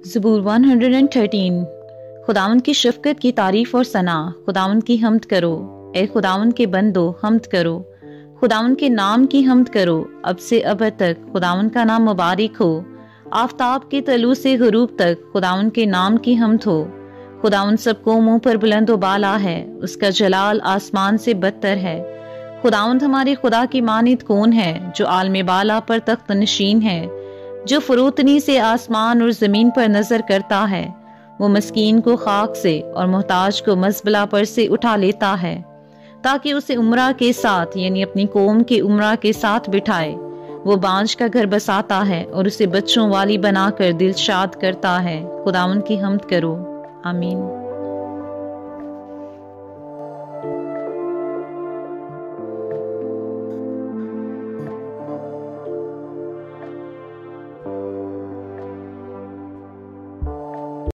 ज़बूर 113। खुदावंद की शफ़क़त की तारीफ़ और सना। खुदावंद की हम्द करो, ए खुदावंद के बंदो हम्द करो। खुदावंद के नाम की हम्द करो, अब से अब तक खुदावंद का नाम मुबारक हो। आफताब के तलू से गुरूब तक खुदावंद के नाम की हम्द हो। खुदावंद सब कौमों पर बुलंद व बाला है, उसका जलाल आसमान से बदतर है। खुदावंद हमारे खुदा की मानित कौन है, जो आलम बाला पर तख्त नशीन है, जो फरोतनी से आसमान और ज़मीन पर नजर करता है। वो मस्कीन को खाक से और मोहताज को मजबला पर से उठा लेता है, ताकि उसे उम्रा के साथ यानी अपनी कौम के उम्रा के साथ बिठाए। वो बांझ का घर बसाता है और उसे बच्चों वाली बनाकर दिल शाद करता है। खुदावंद की हम्द करो। आमीन।